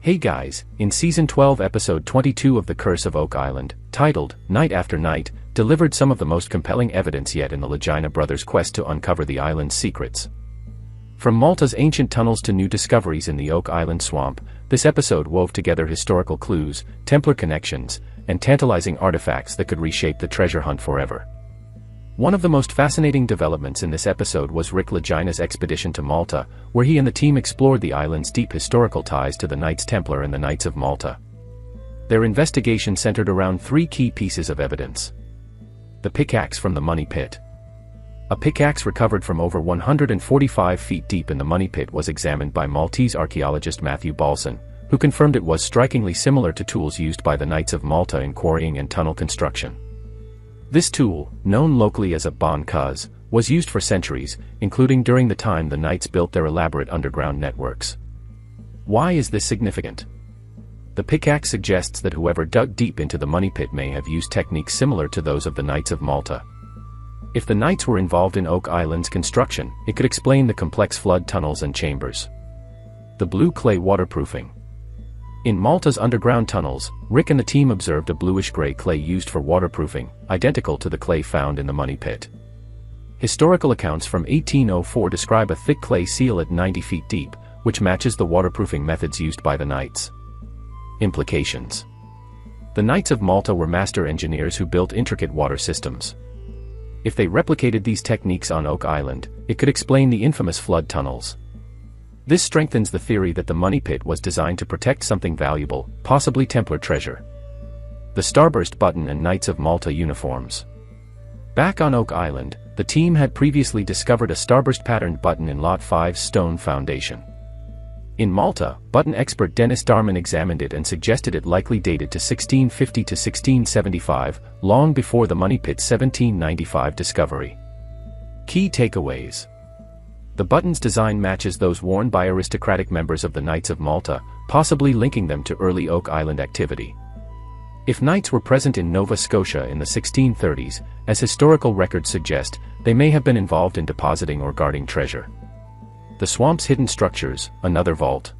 Hey guys, in Season 12 Episode 22 of The Curse of Oak Island, titled, Night After Night, delivered some of the most compelling evidence yet in the Lagina brothers' quest to uncover the island's secrets. From Malta's ancient tunnels to new discoveries in the Oak Island swamp, this episode wove together historical clues, Templar connections, and tantalizing artifacts that could reshape the treasure hunt forever. One of the most fascinating developments in this episode was Rick Lagina's expedition to Malta, where he and the team explored the island's deep historical ties to the Knights Templar and the Knights of Malta. Their investigation centered around three key pieces of evidence. The pickaxe from the Money Pit. A pickaxe recovered from over 145 feet deep in the Money Pit was examined by Maltese archaeologist Matthew Balson, who confirmed it was strikingly similar to tools used by the Knights of Malta in quarrying and tunnel construction. This tool, known locally as a bon cuz, was used for centuries, including during the time the Knights built their elaborate underground networks. Why is this significant? The pickaxe suggests that whoever dug deep into the Money Pit may have used techniques similar to those of the Knights of Malta. If the Knights were involved in Oak Island's construction, it could explain the complex flood tunnels and chambers. The blue clay waterproofing. In Malta's underground tunnels, Rick and the team observed a bluish-gray clay used for waterproofing, identical to the clay found in the Money Pit. Historical accounts from 1804 describe a thick clay seal at 90 feet deep, which matches the waterproofing methods used by the Knights. Implications. The Knights of Malta were master engineers who built intricate water systems. If they replicated these techniques on Oak Island, it could explain the infamous flood tunnels. This strengthens the theory that the Money Pit was designed to protect something valuable, possibly Templar treasure. The Starburst button and Knights of Malta uniforms. Back on Oak Island, the team had previously discovered a Starburst-patterned button in Lot 5's stone foundation. In Malta, button expert Dennis Darman examined it and suggested it likely dated to 1650 to 1675, long before the Money Pit's 1795 discovery. Key takeaways. The button's design matches those worn by aristocratic members of the Knights of Malta, possibly linking them to early Oak Island activity. If Knights were present in Nova Scotia in the 1630s, as historical records suggest, they may have been involved in depositing or guarding treasure. The swamp's hidden structures, another vault.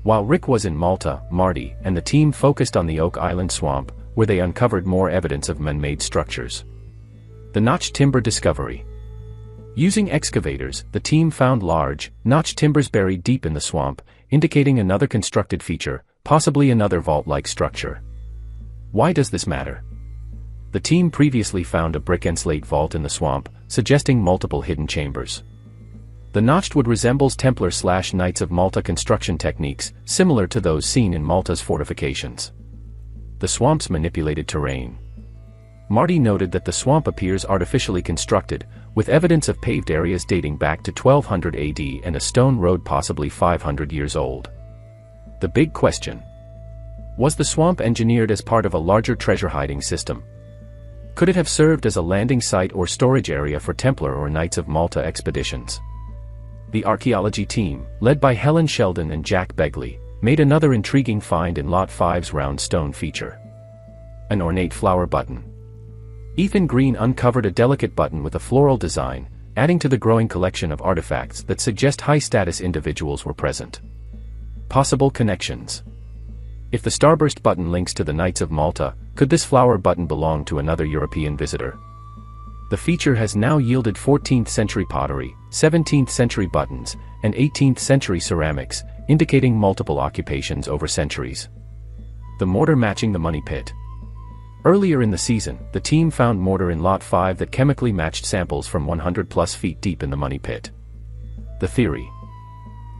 While Rick was in Malta, Marty and the team focused on the Oak Island swamp, where they uncovered more evidence of man-made structures. The notched timber discovery. Using excavators, the team found large, notched timbers buried deep in the swamp, indicating another constructed feature, possibly another vault-like structure. Why does this matter? The team previously found a brick and slate vault in the swamp, suggesting multiple hidden chambers. The notched wood resembles Templar/Knights of Malta construction techniques, similar to those seen in Malta's fortifications. The swamp's manipulated terrain. Marty noted that the swamp appears artificially constructed, with evidence of paved areas dating back to 1200 AD and a stone road possibly 500 years old. The big question. Was the swamp engineered as part of a larger treasure hiding system? Could it have served as a landing site or storage area for Templar or Knights of Malta expeditions? The archaeology team, led by Helen Sheldon and Jack Begley, made another intriguing find in Lot 5's round stone feature. An ornate flower button. Ethan Green uncovered a delicate button with a floral design, adding to the growing collection of artifacts that suggest high-status individuals were present. Possible connections. If the Starburst button links to the Knights of Malta, could this flower button belong to another European visitor? The feature has now yielded 14th-century pottery, 17th-century buttons, and 18th-century ceramics, indicating multiple occupations over centuries. The mortar matching the Money Pit. Earlier in the season, the team found mortar in Lot 5 that chemically matched samples from 100-plus feet deep in the Money Pit. The theory.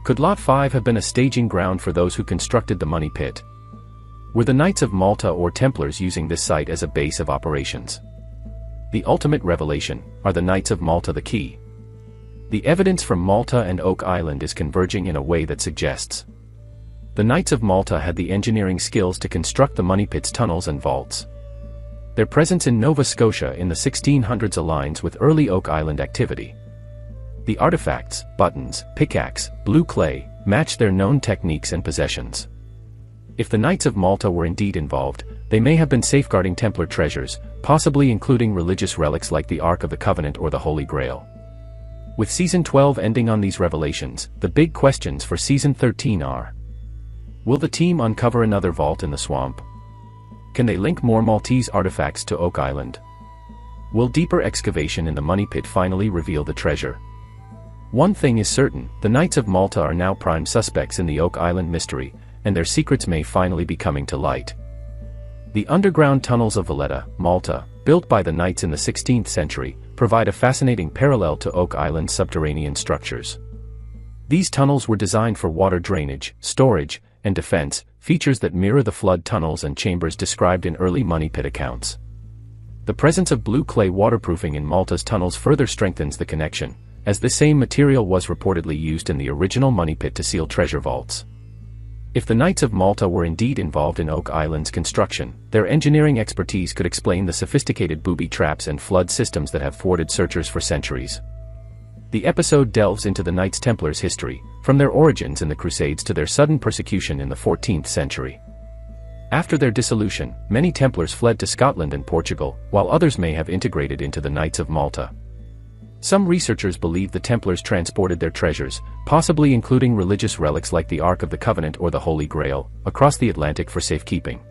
Could Lot 5 have been a staging ground for those who constructed the Money Pit? Were the Knights of Malta or Templars using this site as a base of operations? The ultimate revelation, are the Knights of Malta the key? The evidence from Malta and Oak Island is converging in a way that suggests the Knights of Malta had the engineering skills to construct the Money Pit's tunnels and vaults. Their presence in Nova Scotia in the 1600s aligns with early Oak Island activity. The artifacts, buttons, pickaxe, blue clay, match their known techniques and possessions. If the Knights of Malta were indeed involved, they may have been safeguarding Templar treasures, possibly including religious relics like the Ark of the Covenant or the Holy Grail. With Season 12 ending on these revelations, the big questions for Season 13 are: Will the team uncover another vault in the swamp? Can they link more Maltese artifacts to Oak Island? Will deeper excavation in the money pit finally reveal the treasure? One thing is certain, the Knights of Malta are now prime suspects in the Oak Island mystery, and their secrets may finally be coming to light. The underground tunnels of Valletta, Malta, built by the Knights in the 16th century, provide a fascinating parallel to Oak Island's subterranean structures. These tunnels were designed for water drainage, storage, and defense, features that mirror the flood tunnels and chambers described in early money pit accounts. The presence of blue clay waterproofing in Malta's tunnels further strengthens the connection, as the same material was reportedly used in the original money pit to seal treasure vaults. If the Knights of Malta were indeed involved in Oak Island's construction, their engineering expertise could explain the sophisticated booby traps and flood systems that have thwarted searchers for centuries. The episode delves into the Knights Templars' history, from their origins in the Crusades to their sudden persecution in the 14th century. After their dissolution, many Templars fled to Scotland and Portugal, while others may have integrated into the Knights of Malta. Some researchers believe the Templars transported their treasures, possibly including religious relics like the Ark of the Covenant or the Holy Grail, across the Atlantic for safekeeping.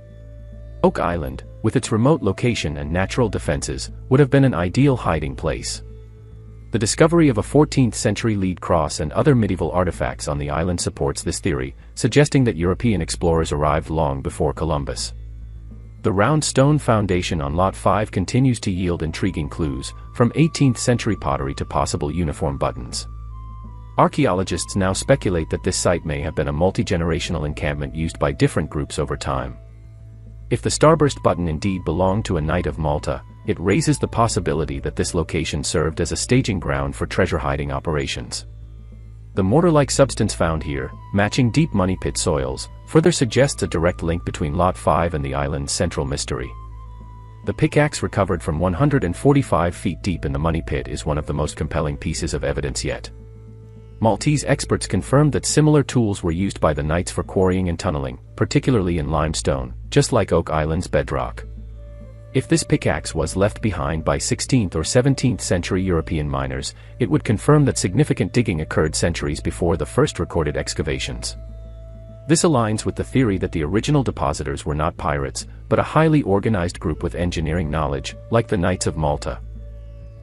Oak Island, with its remote location and natural defenses, would have been an ideal hiding place. The discovery of a 14th-century lead cross and other medieval artifacts on the island supports this theory, suggesting that European explorers arrived long before Columbus. The round stone foundation on Lot 5 continues to yield intriguing clues, from 18th-century pottery to possible uniform buttons. Archaeologists now speculate that this site may have been a multi-generational encampment used by different groups over time. If the starburst button indeed belonged to a Knight of Malta, it raises the possibility that this location served as a staging ground for treasure-hiding operations. The mortar-like substance found here, matching deep money pit soils, further suggests a direct link between Lot 5 and the island's central mystery. The pickaxe recovered from 145 feet deep in the money pit is one of the most compelling pieces of evidence yet. Maltese experts confirmed that similar tools were used by the Knights for quarrying and tunneling, particularly in limestone, just like Oak Island's bedrock. If this pickaxe was left behind by 16th or 17th century European miners, it would confirm that significant digging occurred centuries before the first recorded excavations. This aligns with the theory that the original depositors were not pirates, but a highly organized group with engineering knowledge, like the Knights of Malta.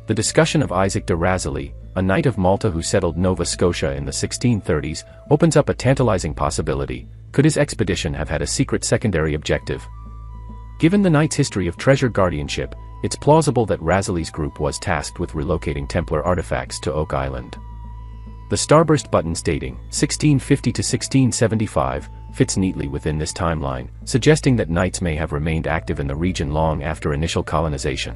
The discussion of Isaac de Razilly, a Knight of Malta who settled Nova Scotia in the 1630s, opens up a tantalizing possibility. Could his expedition have had a secret secondary objective? Given the Knights' history of treasure guardianship, it's plausible that Razilly's group was tasked with relocating Templar artifacts to Oak Island. The starburst buttons dating 1650 to 1675 fits neatly within this timeline, suggesting that Knights may have remained active in the region long after initial colonization.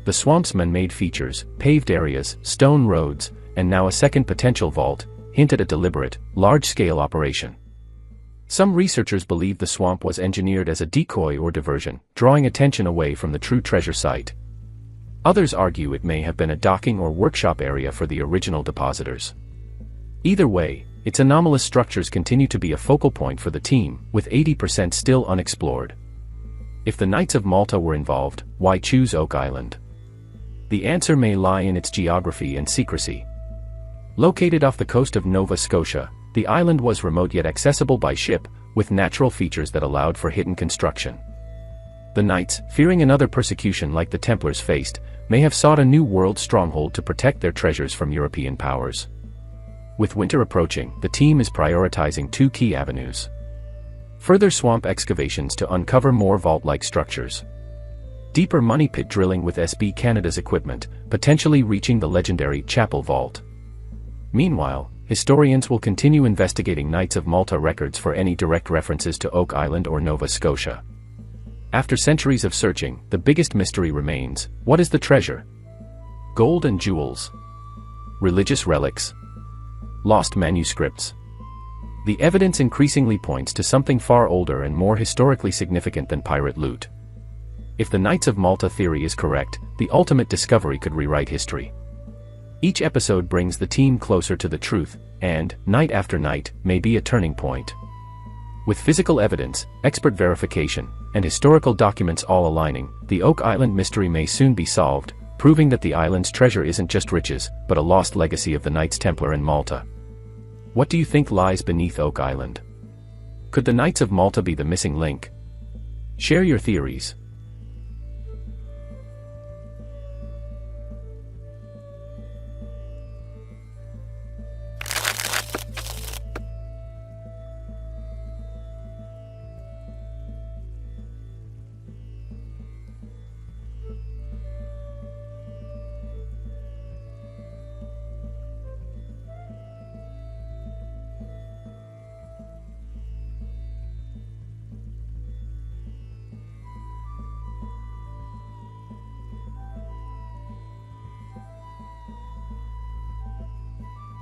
The swamp's man-made features, paved areas, stone roads, and now a second potential vault, hint at a deliberate, large-scale operation. Some researchers believe the swamp was engineered as a decoy or diversion, drawing attention away from the true treasure site. Others argue it may have been a docking or workshop area for the original depositors. Either way, its anomalous structures continue to be a focal point for the team, with 80% still unexplored. If the Knights of Malta were involved, why choose Oak Island? The answer may lie in its geography and secrecy. Located off the coast of Nova Scotia, the island was remote yet accessible by ship, with natural features that allowed for hidden construction. The Knights, fearing another persecution like the Templars faced, may have sought a new world stronghold to protect their treasures from European powers. With winter approaching, the team is prioritizing two key avenues. Further swamp excavations to uncover more vault-like structures. Deeper money pit drilling with SB Canada's equipment, potentially reaching the legendary Chapel Vault. Meanwhile, historians will continue investigating Knights of Malta records for any direct references to Oak Island or Nova Scotia. After centuries of searching, the biggest mystery remains: what is the treasure? Gold and jewels? Religious relics? Lost manuscripts? The evidence increasingly points to something far older and more historically significant than pirate loot. If the Knights of Malta theory is correct, the ultimate discovery could rewrite history. Each episode brings the team closer to the truth, and, night after night, may be a turning point. With physical evidence, expert verification, and historical documents all aligning, the Oak Island mystery may soon be solved, proving that the island's treasure isn't just riches, but a lost legacy of the Knights Templar and Malta. What do you think lies beneath Oak Island? Could the Knights of Malta be the missing link? Share your theories.